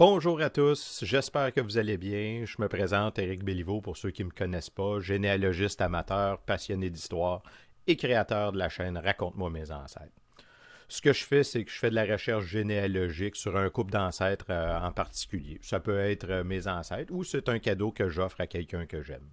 Bonjour à tous, j'espère que vous allez bien. Je me présente Éric Béliveau pour ceux qui ne me connaissent pas, généalogiste amateur, passionné d'histoire et créateur de la chaîne Raconte-moi mes ancêtres. Ce que je fais, c'est que je fais de la recherche généalogique sur un couple d'ancêtres en particulier. Ça peut être mes ancêtres ou c'est un cadeau que j'offre à quelqu'un que j'aime.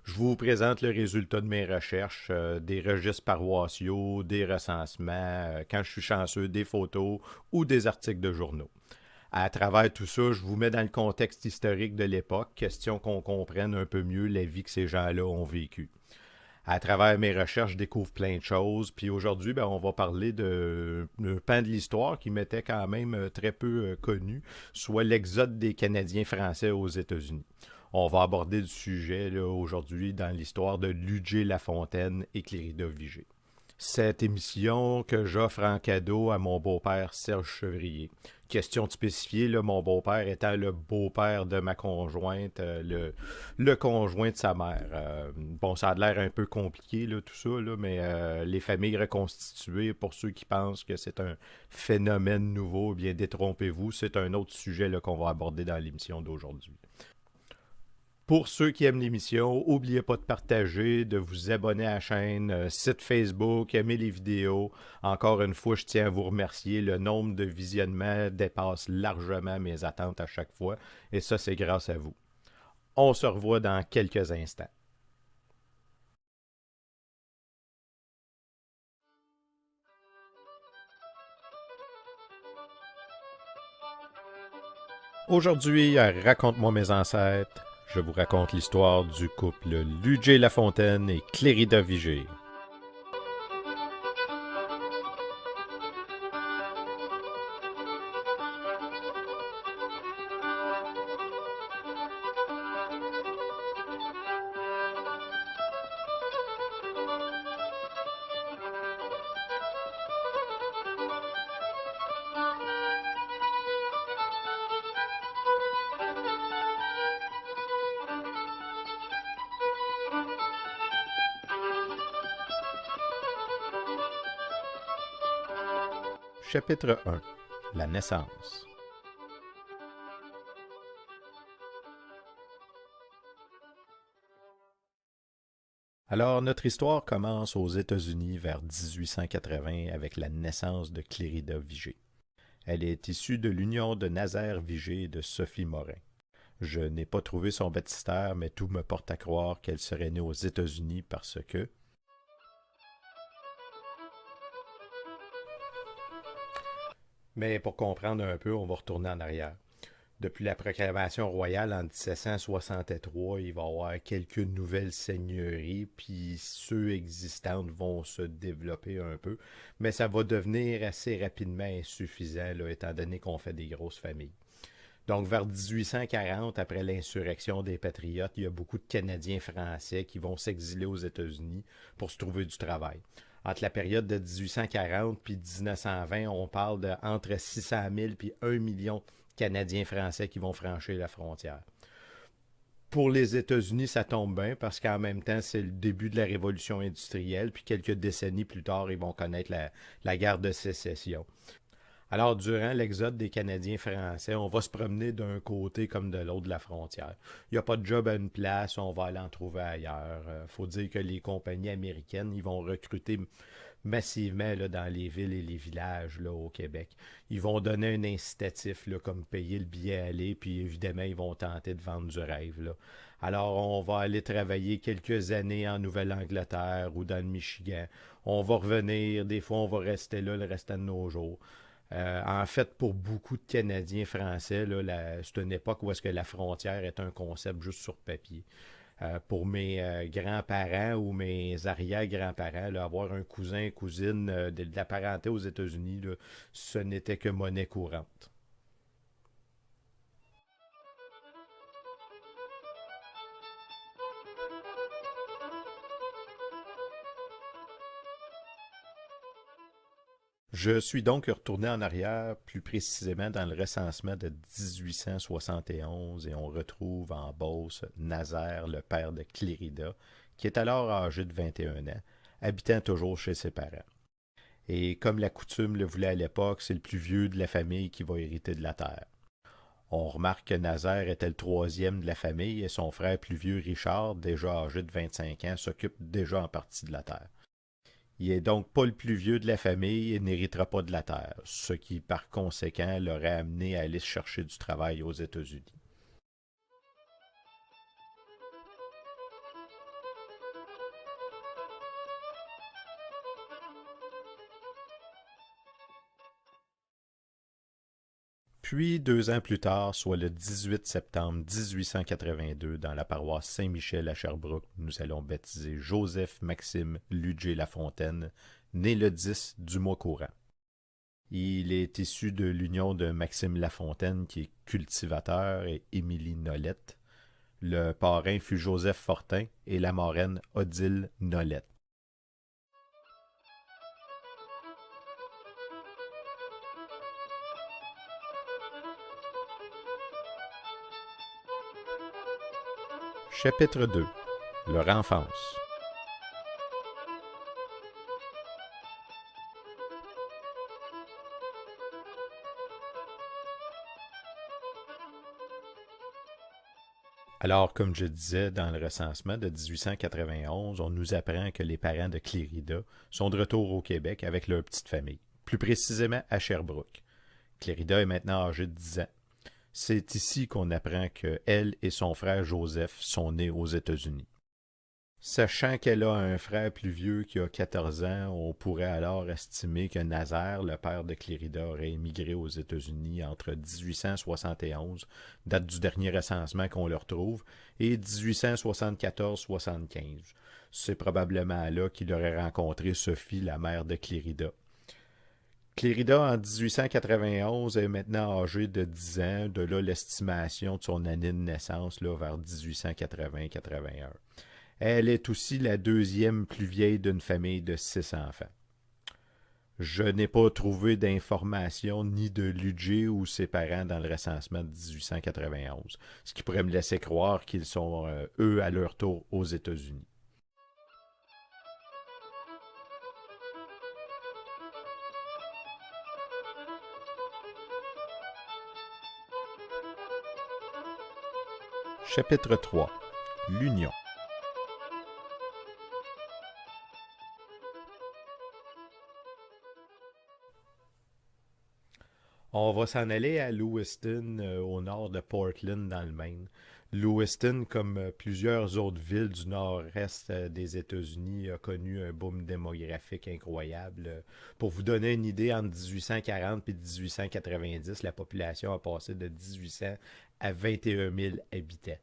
Je vous présente le résultat de mes recherches, des registres paroissiaux, des recensements, quand je suis chanceux, des photos ou des articles de journaux. À travers tout ça, je vous mets dans le contexte historique de l'époque, question qu'on comprenne un peu mieux la vie que ces gens-là ont vécue. À travers mes recherches, je découvre plein de choses. Puis aujourd'hui, on va parler d'un pan de l'histoire qui m'était quand même très peu connu, soit l'exode des Canadiens français aux États-Unis. On va aborder le sujet là, aujourd'hui dans l'histoire de Ludger Lafontaine et Clérida Vigée. Cette émission que j'offre en cadeau à mon beau-père Serge Chevrier. Question de spécifier, là, mon beau-père étant le beau-père de ma conjointe, le conjoint de sa mère. Bon, ça a l'air un peu compliqué, là, tout ça, là, mais les familles reconstituées, pour ceux qui pensent que c'est un phénomène nouveau, eh bien détrompez-vous, c'est un autre sujet là, qu'on va aborder dans l'émission d'aujourd'hui. Pour ceux qui aiment l'émission, n'oubliez pas de partager, de vous abonner à la chaîne, site Facebook, aimer les vidéos. Encore une fois, je tiens à vous remercier. Le nombre de visionnements dépasse largement mes attentes à chaque fois. Et ça, c'est grâce à vous. On se revoit dans quelques instants. Aujourd'hui, à Raconte-moi mes ancêtres, je vous raconte l'histoire du couple Ludger Lafontaine et Clérida Vigée. Chapitre 1. La naissance. Alors, notre histoire commence aux États-Unis vers 1880 avec la naissance de Clérida Vigée. Elle est issue de l'union de Nazaire Vigée et de Sophie Morin. Je n'ai pas trouvé son baptistère, mais tout me porte à croire qu'elle serait née aux États-Unis parce que... Mais pour comprendre un peu, on va retourner en arrière. Depuis la proclamation royale en 1763, il va y avoir quelques nouvelles seigneuries, puis ceux existantes vont se développer un peu, mais ça va devenir assez rapidement insuffisant, là, étant donné qu'on fait des grosses familles. Donc, vers 1840, après l'insurrection des Patriotes, il y a beaucoup de Canadiens français qui vont s'exiler aux États-Unis pour se trouver du travail. Entre la période de 1840 puis 1920, on parle de entre 600 000 puis 1 million de Canadiens français qui vont franchir la frontière. Pour les États-Unis, ça tombe bien parce qu'en même temps, c'est le début de la révolution industrielle, puis quelques décennies plus tard, ils vont connaître la guerre de sécession. Alors, durant l'exode des Canadiens français, on va se promener d'un côté comme de l'autre de la frontière. Il n'y a pas de job à une place, on va aller en trouver ailleurs. Faut dire que les compagnies américaines, ils vont recruter massivement là, dans les villes et les villages là, au Québec. Ils vont donner un incitatif là, comme payer le billet à aller, puis évidemment, ils vont tenter de vendre du rêve. Là. Alors, on va aller travailler quelques années en Nouvelle-Angleterre ou dans le Michigan. On va revenir, des fois, on va rester là le restant de nos jours. En fait, pour beaucoup de Canadiens français, là, c'est une époque où est-ce que la frontière est un concept juste sur papier. Pour mes grands-parents ou mes arrière-grands-parents, là, avoir un cousin, cousine de la parenté aux États-Unis, là, ce n'était que monnaie courante. Je suis donc retourné en arrière, plus précisément dans le recensement de 1871, et on retrouve en Beauce Nazaire, le père de Clérida, qui est alors âgé de 21 ans, habitant toujours chez ses parents. Et comme la coutume le voulait à l'époque, c'est le plus vieux de la famille qui va hériter de la terre. On remarque que Nazaire était le troisième de la famille et son frère plus vieux Richard, déjà âgé de 25 ans, s'occupe déjà en partie de la terre. Il est donc pas le plus vieux de la famille et n'héritera pas de la terre, ce qui par conséquent l'aurait amené à aller chercher du travail aux États-Unis. Puis, 2 ans plus tard, soit le 18 septembre 1882, dans la paroisse Saint-Michel à Sherbrooke, nous allons baptiser Joseph Maxime Ludger Lafontaine, né le 10 du mois courant. Il est issu de l'union de Maxime Lafontaine, qui est cultivateur, et Émilie Nolette. Le parrain fut Joseph Fortin et la marraine Odile Nolette. Chapitre 2. Leur enfance. Alors, comme je disais, dans le recensement de 1891, on nous apprend que les parents de Clérida sont de retour au Québec avec leur petite famille, plus précisément à Sherbrooke. Clérida est maintenant âgée de 10 ans. C'est ici qu'on apprend que elle et son frère Joseph sont nés aux États-Unis. Sachant qu'elle a un frère plus vieux qui a 14 ans, on pourrait alors estimer que Nazaire, le père de Clérida, aurait émigré aux États-Unis entre 1871, date du dernier recensement qu'on le retrouve, et 1874-75. C'est probablement là qu'il aurait rencontré Sophie, la mère de Clérida. Clérida, en 1891, est maintenant âgée de 10 ans, de là l'estimation de son année de naissance là, vers 1880-81. Elle est aussi la deuxième plus vieille d'une famille de 6 enfants. Je n'ai pas trouvé d'informations ni de Ludger ou ses parents dans le recensement de 1891, ce qui pourrait me laisser croire qu'ils sont, eux, à leur tour aux États-Unis. Chapitre 3. L'Union. On va s'en aller à Lewiston, au nord de Portland, dans le Maine. Lewiston, comme plusieurs autres villes du nord-est des États-Unis, a connu un boom démographique incroyable. Pour vous donner une idée, entre 1840 et 1890, la population a passé de 1800 à 21 000 habitants.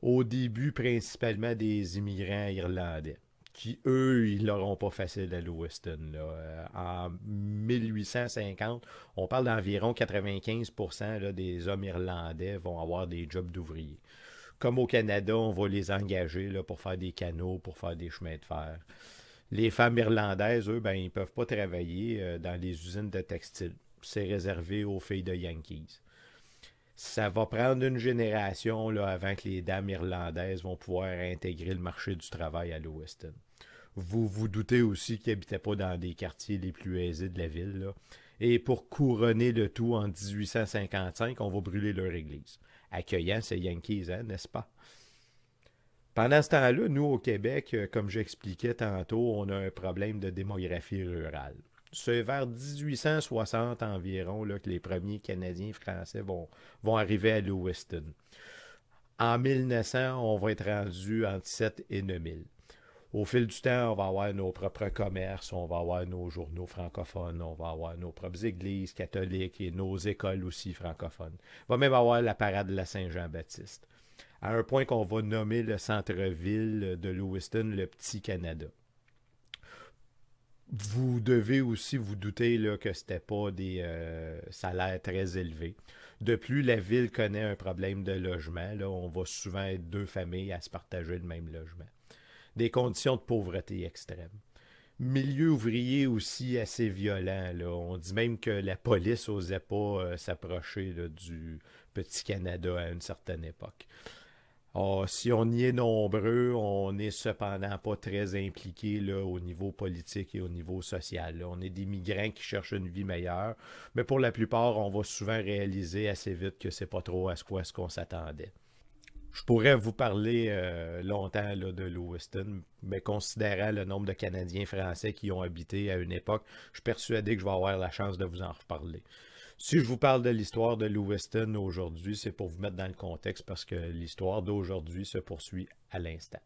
Au début, principalement des immigrants irlandais qui, eux, ils l'auront pas facile à Lewiston. Là. En 1850, on parle d'environ 95% là, des hommes irlandais vont avoir des jobs d'ouvriers. Comme au Canada, on va les engager là, pour faire des canaux, pour faire des chemins de fer. Les femmes irlandaises, eux, ben, ils ne peuvent pas travailler dans les usines de textile. C'est réservé aux filles de Yankees. Ça va prendre une génération là, avant que les dames irlandaises vont pouvoir intégrer le marché du travail à Lewiston. Vous vous doutez aussi qu'ils n'habitaient pas dans des quartiers les plus aisés de la ville. Là. Et pour couronner le tout en 1855, on va brûler leur église, accueillant ces Yankees, hein, n'est-ce pas? Pendant ce temps-là, nous, au Québec, comme j'expliquais tantôt, on a un problème de démographie rurale. C'est vers 1860 environ là, que les premiers Canadiens français vont arriver à Lewiston. En 1900, on va être rendu entre 7 et 9 000. Au fil du temps, on va avoir nos propres commerces, on va avoir nos journaux francophones, on va avoir nos propres églises catholiques et nos écoles aussi francophones. On va même avoir la parade de la Saint-Jean-Baptiste. À un point qu'on va nommer le centre-ville de Lewiston le Petit Canada. Vous devez aussi vous douter là, que ce n'était pas des salaires très élevés. De plus, la ville connaît un problème de logement. Là. On va souvent être deux familles à se partager le même logement. Des conditions de pauvreté extrêmes. Milieu ouvrier aussi assez violent. Là. On dit même que la police n'osait pas s'approcher là, du Petit Canada à une certaine époque. Si on y est nombreux, on n'est cependant pas très impliqué là, au niveau politique et au niveau social. Là. On est des migrants qui cherchent une vie meilleure, mais pour la plupart, on va souvent réaliser assez vite que c'est pas trop à quoi est-ce qu'on s'attendait. Je pourrais vous parler longtemps là, de Lewiston, mais considérant le nombre de Canadiens français qui y ont habité à une époque, je suis persuadé que je vais avoir la chance de vous en reparler. Si je vous parle de l'histoire de Lewiston aujourd'hui, c'est pour vous mettre dans le contexte parce que l'histoire d'aujourd'hui se poursuit à l'instant.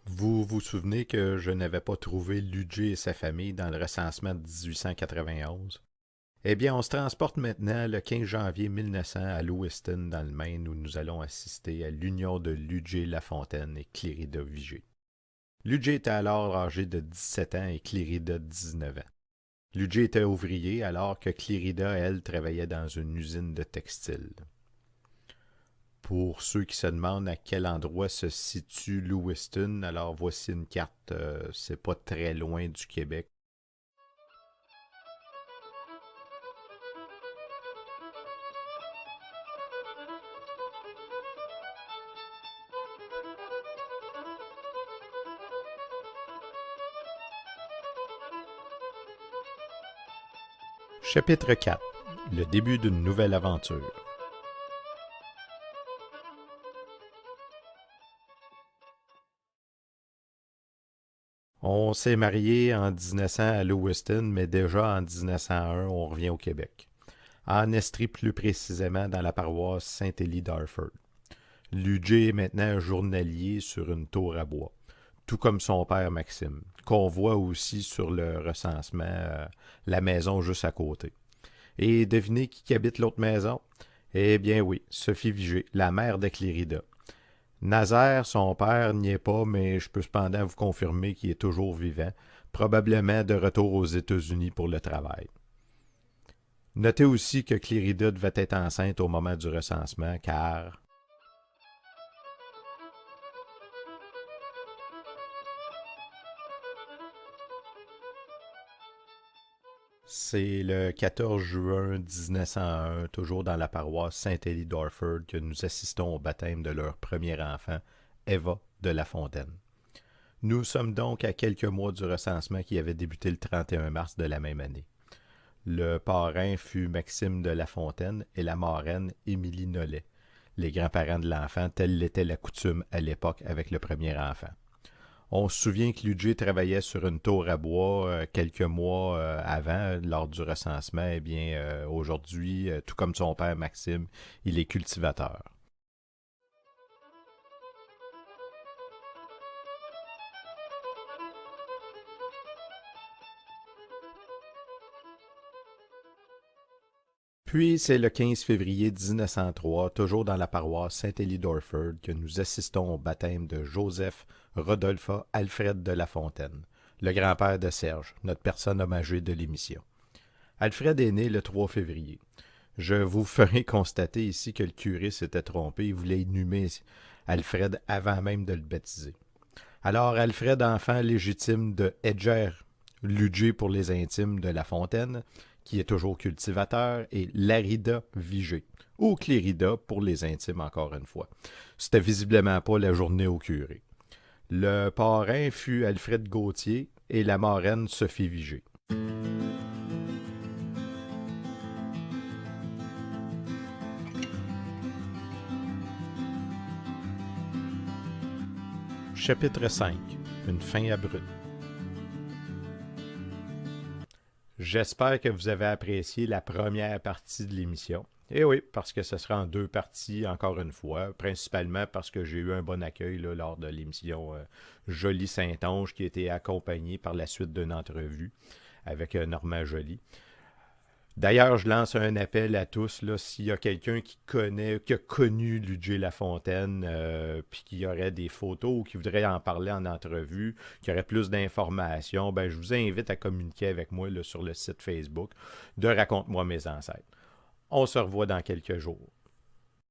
Vous vous souvenez que je n'avais pas trouvé Ludger et sa famille dans le recensement de 1891? Eh bien, on se transporte maintenant le 15 janvier 1900 à Lewiston, dans le Maine, où nous allons assister à l'union de Ludger Lafontaine et Clérida Vigée. Ludger était alors âgé de 17 ans et Clérida 19 ans. Ludger était ouvrier alors que Clérida, elle, travaillait dans une usine de textile. Pour ceux qui se demandent à quel endroit se situe Lewiston, alors voici une carte, c'est pas très loin du Québec. Chapitre 4. Le début d'une nouvelle aventure. On s'est marié en 1900 à Lewiston, mais déjà en 1901, on revient au Québec. En Estrie, plus précisément dans la paroisse Saint-Élie d'Harford. Ludger est maintenant journalier sur une tour à bois, tout comme son père Maxime, qu'on voit aussi sur le recensement, la maison juste à côté. Et devinez qui habite l'autre maison? Eh bien oui, Sophie Vigée, la mère de Clérida. Nazaire, son père, n'y est pas, mais je peux cependant vous confirmer qu'il est toujours vivant, probablement de retour aux États-Unis pour le travail. Notez aussi que Clérida devait être enceinte au moment du recensement, car c'est le 14 juin 1901, toujours dans la paroisse Saint-Élie d'Orford, que nous assistons au baptême de leur premier enfant, Eva de La Fontaine. Nous sommes donc à quelques mois du recensement qui avait débuté le 31 mars de la même année. Le parrain fut Maxime de La Fontaine et la marraine Émilie Nollet, les grands-parents de l'enfant, telle l'était la coutume à l'époque avec le premier enfant. On se souvient que Ludger travaillait sur une tour à bois quelques mois avant, lors du recensement. Eh bien, aujourd'hui, tout comme son père Maxime, il est cultivateur. Puis, c'est le 15 février 1903, toujours dans la paroisse Saint-Élie d'Orford, que nous assistons au baptême de Joseph Rodolphe Alfred de La Fontaine, le grand-père de Serge, notre personne hommagée de l'émission. Alfred est né le 3 février. Je vous ferai constater ici que le curé s'était trompé, il voulait inhumer Alfred avant même de le baptiser. Alors, Alfred, enfant légitime de Edger Ludger pour les intimes de La Fontaine, qui est toujours cultivateur, et Larida Vigée, ou Clérida pour les intimes encore une fois. C'était visiblement pas la journée au curé. Le parrain fut Alfred Gauthier et la marraine Sophie Vigée. Chapitre 5. Une fin abrupte. J'espère que vous avez apprécié la première partie de l'émission. Et oui, parce que ce sera en deux parties, encore une fois, principalement parce que j'ai eu un bon accueil là, lors de l'émission Jolie Saint-Onge, qui a été accompagnée par la suite d'une entrevue avec Normand Joly. D'ailleurs, je lance un appel à tous, là, s'il y a quelqu'un qui connaît, qui a connu Ludger Lafontaine, puis qui aurait des photos ou qui voudrait en parler en entrevue, qui aurait plus d'informations, ben, je vous invite à communiquer avec moi là, sur le site Facebook de Raconte-moi mes ancêtres. On se revoit dans quelques jours.